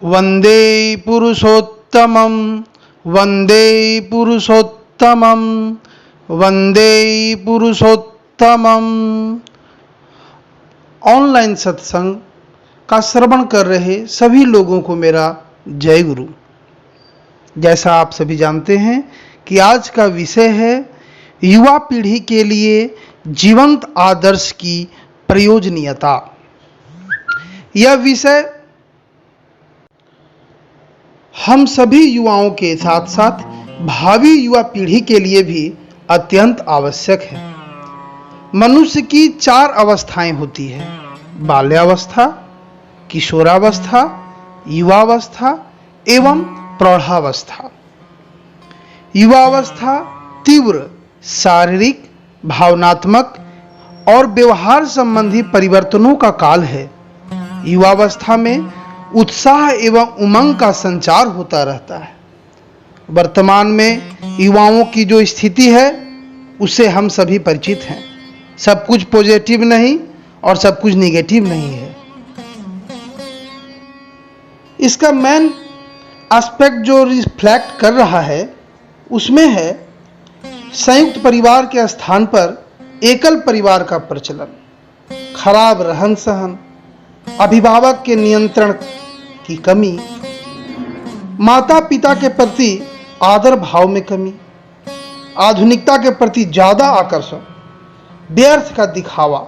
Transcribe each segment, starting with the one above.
वंदे पुरुषोत्तमं वंदे पुरुषोत्तमं वंदे पुरुषोत्तमं। Online सत्संग का श्रवण कर रहे सभी लोगों को मेरा जय गुरु। जैसा आप सभी जानते हैं कि आज का विषय है युवा पीढ़ी के लिए जीवंत आदर्श की प्रयोजनीयता। यह विषय हम सभी युवाओं के साथ साथ भावी युवा पीढ़ी के लिए भी अत्यंत आवश्यक है। मनुष्य की 4 अवस्थाएं होती है: बाल्यावस्था, किशोरावस्था, युवावस्था एवं प्रौढ़ावस्था। युवावस्था तीव्र शारीरिक, भावनात्मक और व्यवहार संबंधी परिवर्तनों का काल है। युवावस्था में उत्साह एवं उमंग का संचार होता रहता है। वर्तमान में युवाओं की जो स्थिति है उससे हम सभी परिचित हैं। सब कुछ पॉजिटिव नहीं और सब कुछ नेगेटिव नहीं है। इसका मेन एस्पेक्ट जो रिफ्लेक्ट कर रहा है उसमें है संयुक्त परिवार के स्थान पर एकल परिवार का प्रचलन, खराब रहन सहन, अभिभावक के नियंत्रण की कमी, माता पिता के प्रति आदर भाव में कमी, आधुनिकता के प्रति ज्यादा आकर्षण, व्यर्थ का दिखावा।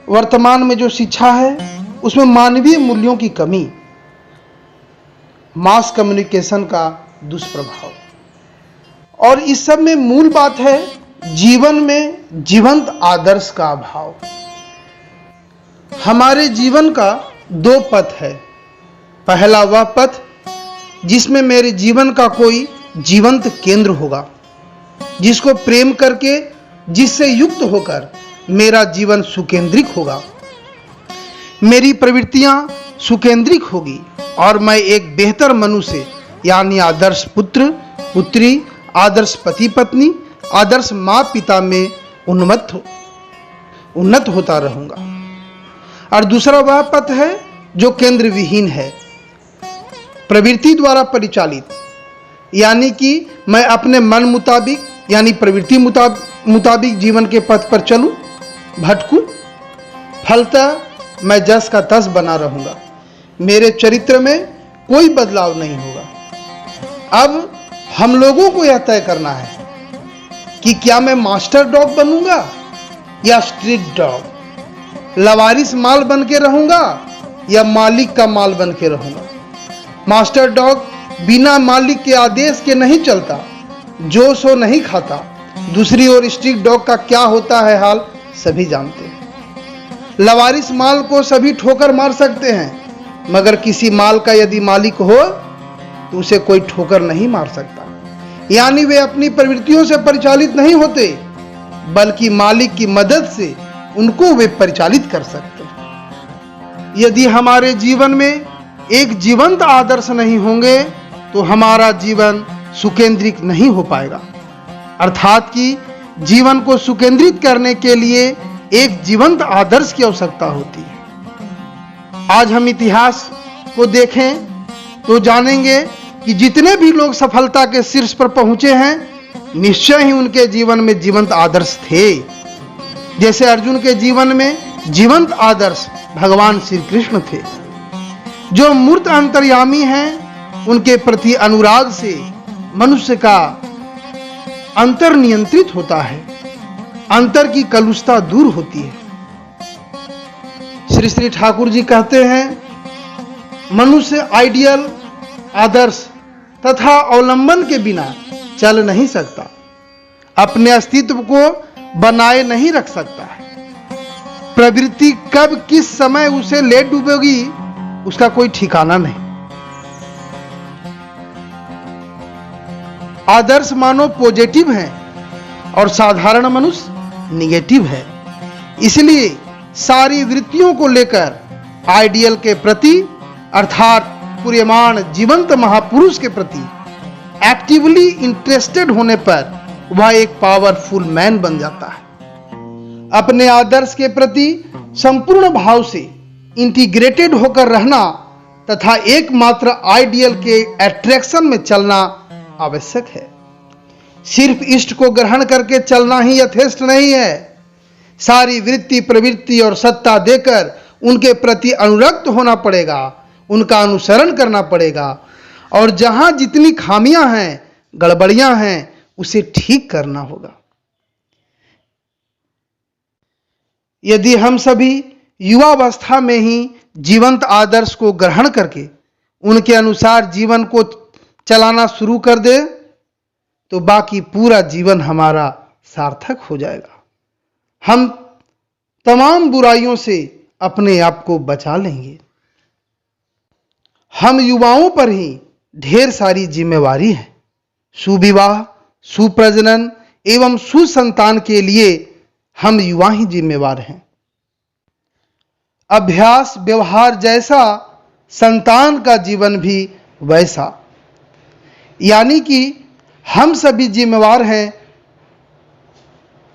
वर्तमान में जो शिक्षा है उसमें मानवीय मूल्यों की कमी, मास कम्युनिकेशन का दुष्प्रभाव। और इस सब में मूल बात है जीवन में जीवंत आदर्श का अभाव। हमारे जीवन का 2 पथ है। पहला वह पथ जिसमें मेरे जीवन का कोई जीवंत केंद्र होगा, जिसको प्रेम करके, जिससे युक्त होकर मेरा जीवन सुकेंद्रिक होगा, मेरी प्रवृत्तियां सुकेंद्रिक होगी और मैं एक बेहतर मनुष्य यानी आदर्श पुत्र पुत्री, आदर्श पति पत्नी, आदर्श माँ पिता में उन्नत होता रहूंगा। और दूसरा वह पथ है जो केंद्र विहीन है, प्रवृत्ति द्वारा परिचालित, यानी कि मैं अपने मन मुताबिक यानी प्रवृत्ति मुताबिक जीवन के पथ पर चलूं, भटकूं। फलतः मैं जस का तस बना रहूंगा, मेरे चरित्र में कोई बदलाव नहीं होगा। अब हम लोगों को यह तय करना है कि क्या मैं मास्टर डॉग बनूंगा या स्ट्रीट डॉग, लवारिस माल बन के रहूंगा या मालिक का माल बन के रहूंगा। मास्टर डॉग बिना मालिक के आदेश के नहीं चलता, जो सो नहीं खाता। दूसरी ओर स्ट्रीट डॉग का क्या होता है हाल सभी जानते हैं। लवारिस माल को सभी ठोकर मार सकते हैं, मगर किसी माल का यदि मालिक हो तो उसे कोई ठोकर नहीं मार सकता। यानी वे अपनी प्रवृत्तियों से परिचालित नहीं होते, बल्कि मालिक की मदद से उनको वे परिचालित कर सकते हैं। यदि हमारे जीवन में एक जीवंत आदर्श नहीं होंगे तो हमारा जीवन सुकेंद्रित नहीं हो पाएगा। अर्थात कि जीवन को सुकेंद्रित करने के लिए एक जीवंत आदर्श की आवश्यकता होती है। आज हम इतिहास को देखें तो जानेंगे कि जितने भी लोग सफलता के शीर्ष पर पहुंचे हैं, निश्चय ही उनके जीवन में जीवंत आदर्श थे। जैसे अर्जुन के जीवन में जीवंत आदर्श भगवान श्री कृष्ण थे। जो मूर्त अंतर्यामी हैं, उनके प्रति अनुराग से मनुष्य का अंतर नियंत्रित होता है, अंतर की कलुषता दूर होती है। श्री श्री ठाकुर जी कहते हैं, मनुष्य आइडियल आदर्श तथा अवलंबन के बिना चल नहीं सकता, अपने अस्तित्व को बनाए नहीं रख सकता है। प्रवृत्ति कब किस समय उसे ले डूबेगी उसका कोई ठिकाना नहीं। आदर्श मानो पॉजिटिव है और साधारण मनुष्य निगेटिव है। इसलिए सारी वृत्तियों को लेकर आइडियल के प्रति अर्थात पूर्यमान जीवंत महापुरुष के प्रति एक्टिवली इंटरेस्टेड होने पर वह एक पावरफुल मैन बन जाता है। अपने आदर्श के प्रति संपूर्ण भाव से इंटीग्रेटेड होकर रहना तथा एकमात्र आइडियल के अट्रैक्शन में चलना आवश्यक है। सिर्फ इष्ट को ग्रहण करके चलना ही यथेष्ट नहीं है। सारी वृत्ति, प्रवृत्ति और सत्ता देकर उनके प्रति अनुरक्त होना पड़ेगा, उनका अनुसरण करना पड़ेगा और जहां जितनी खामियां हैं, गड़बड़ियां हैं, उसे ठीक करना होगा। यदि हम सभी युवावस्था में ही जीवंत आदर्श को ग्रहण करके उनके अनुसार जीवन को चलाना शुरू कर दे तो बाकी पूरा जीवन हमारा सार्थक हो जाएगा। हम तमाम बुराइयों से अपने आप को बचा लेंगे। हम युवाओं पर ही ढेर सारी जिम्मेवारी है। सुविवाह, सुप्रजनन एवं सुसंतान के लिए हम युवा ही जिम्मेवार हैं। अभ्यास व्यवहार जैसा, संतान का जीवन भी वैसा। यानी कि हम सभी जिम्मेवार हैं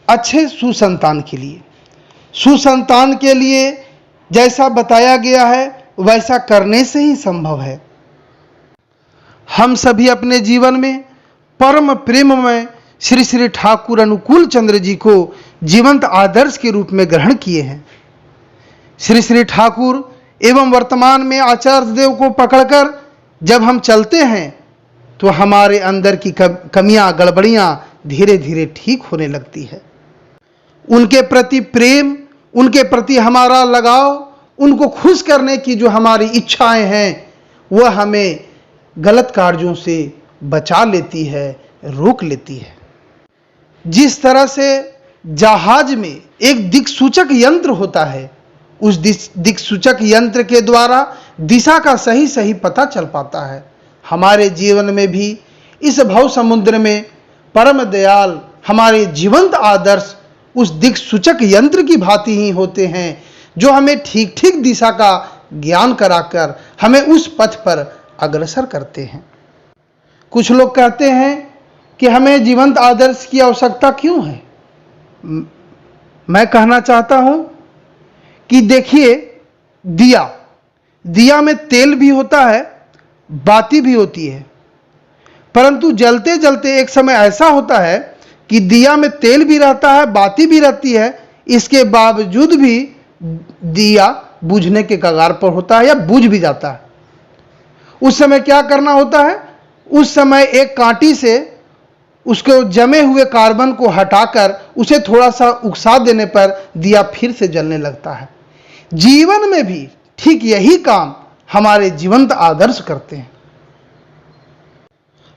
अच्छे सुसंतान के लिए। सुसंतान के लिए जैसा बताया गया है वैसा करने से ही संभव है। हम सभी अपने जीवन में परम प्रेम में श्री श्री ठाकुर अनुकूल चंद्र जी को जीवंत आदर्श के रूप में ग्रहण किए हैं। श्री श्री ठाकुर एवं वर्तमान में आचार्य देव को पकड़कर जब हम चलते हैं तो हमारे अंदर की कमियां, गड़बड़ियां धीरे धीरे ठीक होने लगती है। उनके प्रति प्रेम, उनके प्रति हमारा लगाव, उनको खुश करने की जो हमारी इच्छाएं हैं वह हमें गलत कार्यों से बचा लेती है, रोक लेती है। जिस तरह से जहाज में एक दिक्सूचक यंत्र होता है, उस दिक्सूचक यंत्र के द्वारा दिशा का सही सही पता चल पाता है, हमारे जीवन में भी इस भव समुद्र में परम दयाल हमारे जीवंत आदर्श उस दिक्सूचक यंत्र की भांति ही होते हैं जो हमें ठीक ठीक दिशा का ज्ञान कराकर हमें उस पथ पर अग्रसर करते हैं। कुछ लोग कहते हैं कि हमें जीवंत आदर्श की आवश्यकता क्यों है। मैं कहना चाहता हूं कि देखिए, दिया में तेल भी होता है, बाती भी होती है, परंतु जलते जलते एक समय ऐसा होता है कि दिया में तेल भी रहता है, बाती भी रहती है, इसके बावजूद भी दिया बुझने के कगार पर होता है या बुझ भी जाता है। उस समय क्या करना होता है? उस समय एक कांटी से उसको जमे हुए कार्बन को हटाकर उसे थोड़ा सा उकसा देने पर दिया फिर से जलने लगता है। जीवन में भी ठीक यही काम हमारे जीवंत आदर्श करते हैं।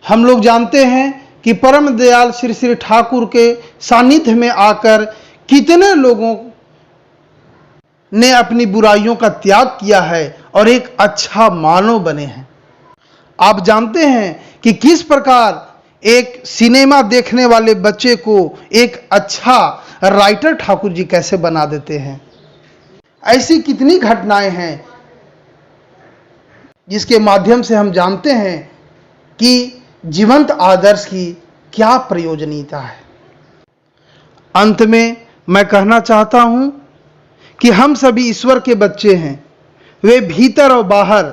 हम लोग जानते हैं कि परम दयाल श्री श्री ठाकुर के सानिध्य में आकर कितने लोगों ने अपनी बुराइयों का त्याग किया है और एक अच्छा मानव बने हैं। आप जानते हैं कि किस प्रकार एक सिनेमा देखने वाले बच्चे को एक अच्छा राइटर ठाकुर जी कैसे बना देते हैं। ऐसी कितनी घटनाएं हैं जिसके माध्यम से हम जानते हैं कि जीवंत आदर्श की क्या प्रयोजनीयता है। अंत में मैं कहना चाहता हूं कि हम सभी ईश्वर के बच्चे हैं। वे भीतर और बाहर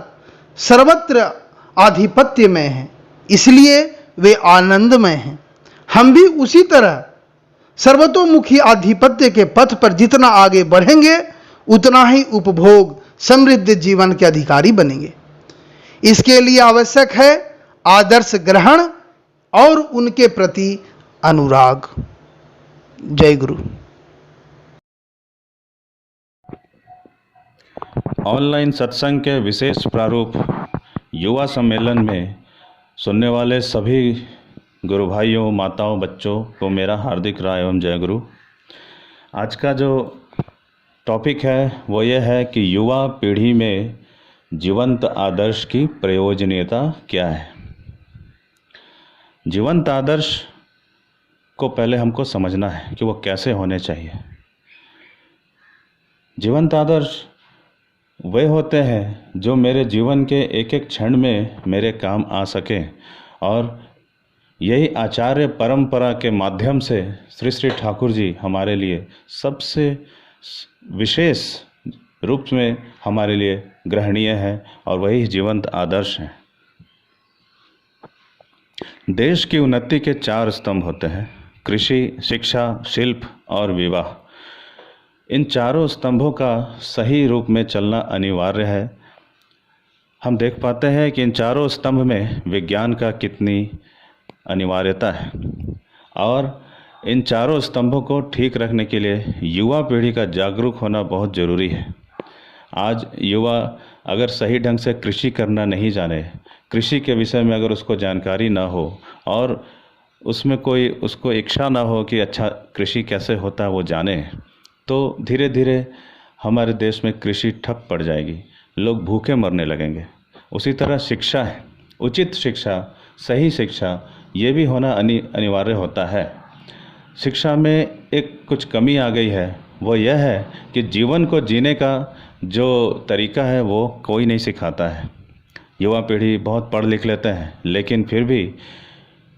सर्वत्र आधिपत्य में हैं, इसलिए वे आनंदमय हैं। हम भी उसी तरह सर्वतोमुखी आधिपत्य के पथ पर जितना आगे बढ़ेंगे उतना ही उपभोग समृद्ध जीवन के अधिकारी बनेंगे। इसके लिए आवश्यक है आदर्श ग्रहण और उनके प्रति अनुराग। जय गुरु। ऑनलाइन सत्संग के विशेष प्रारूप युवा सम्मेलन में सुनने वाले सभी गुरु भाइयों, माताओं, बच्चों को मेरा हार्दिक राय एवं जय गुरु। आज का जो टॉपिक है वो ये है कि युवा पीढ़ी में जीवंत आदर्श की प्रयोजनीयता क्या है। जीवंत आदर्श को पहले हमको समझना है कि वो कैसे होने चाहिए। जीवंत आदर्श वे होते हैं जो मेरे जीवन के एक एक क्षण में मेरे काम आ सके, और यही आचार्य परंपरा के माध्यम से श्री श्री ठाकुर जी हमारे लिए सबसे विशेष रूप में हमारे लिए ग्रहणीय है और वही जीवंत आदर्श हैं। देश की उन्नति के 4 स्तंभ होते हैं: कृषि, शिक्षा, शिल्प और विवाह। इन चारों स्तंभों का सही रूप में चलना अनिवार्य है। हम देख पाते हैं कि इन चारों स्तंभ में विज्ञान का कितनी अनिवार्यता है और इन चारों स्तंभों को ठीक रखने के लिए युवा पीढ़ी का जागरूक होना बहुत ज़रूरी है। आज युवा अगर सही ढंग से कृषि करना नहीं जाने, कृषि के विषय में अगर उसको जानकारी ना हो और उसमें कोई उसको इच्छा ना हो कि अच्छा कृषि कैसे होता है वो जाने, तो धीरे धीरे हमारे देश में कृषि ठप पड़ जाएगी, लोग भूखे मरने लगेंगे। उसी तरह शिक्षा है, उचित शिक्षा, सही शिक्षा, ये भी होना अनिवार्य होता है। शिक्षा में एक कुछ कमी आ गई है, वो यह है कि जीवन को जीने का जो तरीका है वो कोई नहीं सिखाता है। युवा पीढ़ी बहुत पढ़ लिख लेते हैं लेकिन फिर भी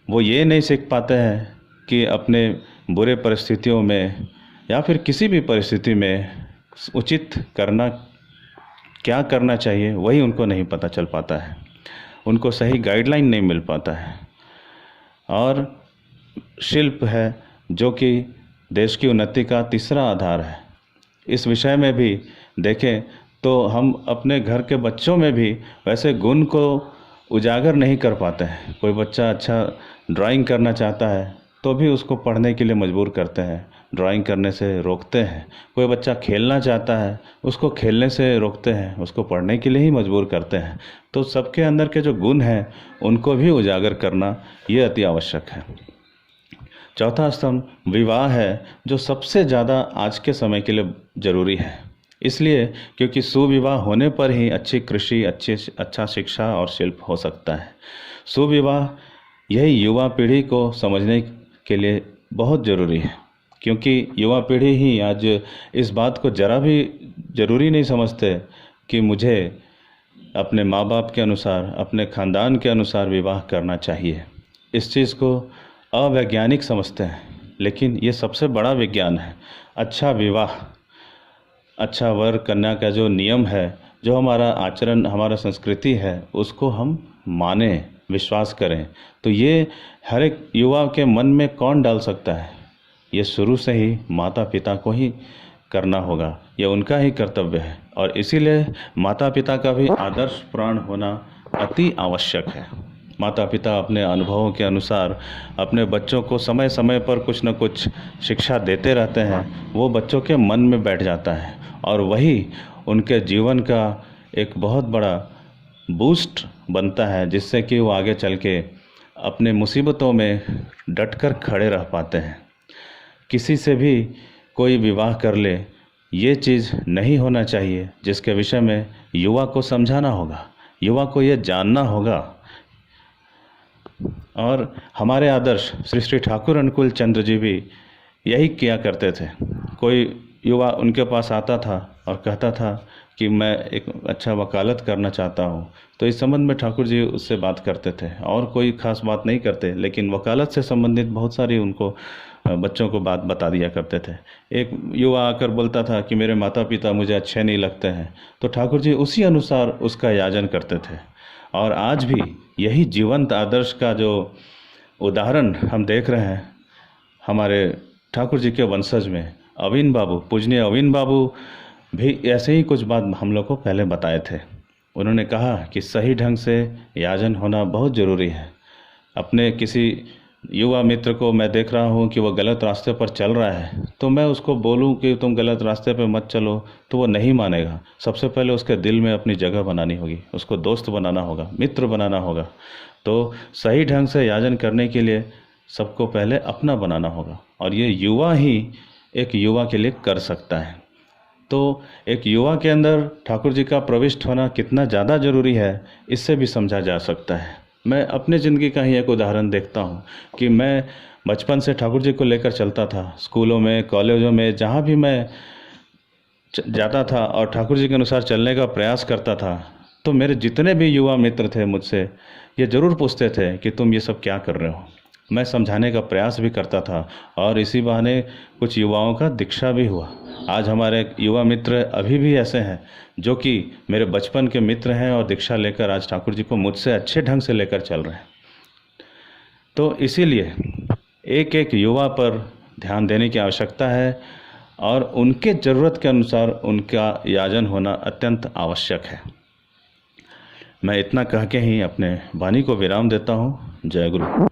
वो ये नहीं सीख पाते हैं कि अपने बुरे परिस्थितियों में या फिर किसी भी परिस्थिति में उचित करना क्या करना चाहिए वही उनको नहीं पता चल पाता है, उनको सही गाइडलाइन नहीं मिल पाता है। और शिल्प है जो कि देश की उन्नति का तीसरा आधार है। इस विषय में भी देखें तो हम अपने घर के बच्चों में भी वैसे गुण को उजागर नहीं कर पाते हैं। कोई बच्चा अच्छा ड्राइंग करना चाहता है तो भी उसको पढ़ने के लिए मजबूर करते हैं, ड्राइंग करने से रोकते हैं। कोई बच्चा खेलना चाहता है, उसको खेलने से रोकते हैं, उसको पढ़ने के लिए ही मजबूर करते हैं। तो सबके अंदर के जो गुण हैं उनको भी उजागर करना ये अति आवश्यक है। चौथा स्तंभ विवाह है, जो सबसे ज़्यादा आज के समय के लिए ज़रूरी है। इसलिए क्योंकि सुविवाह होने पर ही अच्छी कृषि, अच्छा शिक्षा और शिल्प हो सकता है। सुविवाह यही युवा पीढ़ी को समझने के लिए बहुत ज़रूरी है, क्योंकि युवा पीढ़ी ही आज इस बात को ज़रा भी ज़रूरी नहीं समझते कि मुझे अपने माँ बाप के अनुसार, अपने ख़ानदान के अनुसार विवाह करना चाहिए। इस चीज़ को अवैज्ञानिक समझते हैं, लेकिन ये सबसे बड़ा विज्ञान है। अच्छा विवाह, अच्छा वर कन्या का जो नियम है, जो हमारा आचरण, हमारा संस्कृति है, उसको हम माने, विश्वास करें, तो ये हर एक युवा के मन में कौन डाल सकता है? ये शुरू से ही माता पिता को ही करना होगा, ये उनका ही कर्तव्य है। और इसीलिए माता पिता का भी आदर्श प्राण होना अति आवश्यक है। माता पिता अपने अनुभवों के अनुसार अपने बच्चों को समय समय पर कुछ न कुछ शिक्षा देते रहते हैं, वो बच्चों के मन में बैठ जाता है और वही उनके जीवन का एक बहुत बड़ा बूस्ट बनता है, जिससे कि वो आगे चल के अपने मुसीबतों में डटकर खड़े रह पाते हैं। किसी से भी कोई विवाह कर ले, ये चीज़ नहीं होना चाहिए, जिसके विषय में युवा को समझाना होगा, युवा को ये जानना होगा। और हमारे आदर्श श्री श्री ठाकुर अनुकूल चंद्र जी भी यही किया करते थे। कोई युवा उनके पास आता था और कहता था कि मैं एक अच्छा वकालत करना चाहता हूँ, तो इस संबंध में ठाकुर जी उससे बात करते थे और कोई ख़ास बात नहीं करते, लेकिन वकालत से संबंधित बहुत सारी उनको बच्चों को बात बता दिया करते थे। एक युवा आकर बोलता था कि मेरे माता पिता मुझे अच्छे नहीं लगते हैं, तो ठाकुर जी उसी अनुसार उसका याजन करते थे। और आज भी यही जीवंत आदर्श का जो उदाहरण हम देख रहे हैं हमारे ठाकुर जी के वंशज में, अविन बाबू, पूजनीय अविन बाबू भी ऐसे ही कुछ बात हम लोग को पहले बताए थे। उन्होंने कहा कि सही ढंग से याजन होना बहुत ज़रूरी है। अपने किसी युवा मित्र को मैं देख रहा हूँ कि वो गलत रास्ते पर चल रहा है, तो मैं उसको बोलूँ कि तुम गलत रास्ते पर मत चलो, तो वो नहीं मानेगा। सबसे पहले उसके दिल में अपनी जगह बनानी होगी, उसको दोस्त बनाना होगा, मित्र बनाना होगा। तो सही ढंग से याजन करने के लिए सबको पहले अपना बनाना होगा, और ये युवा ही एक युवा के लिए कर सकता है। तो एक युवा के अंदर ठाकुर जी का प्रविष्ट होना कितना ज़्यादा ज़रूरी है, इससे भी समझा जा सकता है। मैं अपने ज़िंदगी का ही एक उदाहरण देखता हूँ कि मैं बचपन से ठाकुर जी को लेकर चलता था। स्कूलों में, कॉलेजों में, जहाँ भी मैं जाता था और ठाकुर जी के अनुसार चलने का प्रयास करता था, तो मेरे जितने भी युवा मित्र थे मुझसे ये ज़रूर पूछते थे कि तुम ये सब क्या कर रहे हो। मैं समझाने का प्रयास भी करता था और इसी बहाने कुछ युवाओं का दीक्षा भी हुआ। आज हमारे युवा मित्र अभी भी ऐसे हैं जो कि मेरे बचपन के मित्र हैं और दीक्षा लेकर आज ठाकुर जी को मुझसे अच्छे ढंग से लेकर चल रहे हैं। तो इसीलिए एक एक युवा पर ध्यान देने की आवश्यकता है और उनके ज़रूरत के अनुसार उनका याजन होना अत्यंत आवश्यक है। मैं इतना कह के ही अपने वाणी को विराम देता हूँ। जय गुरु।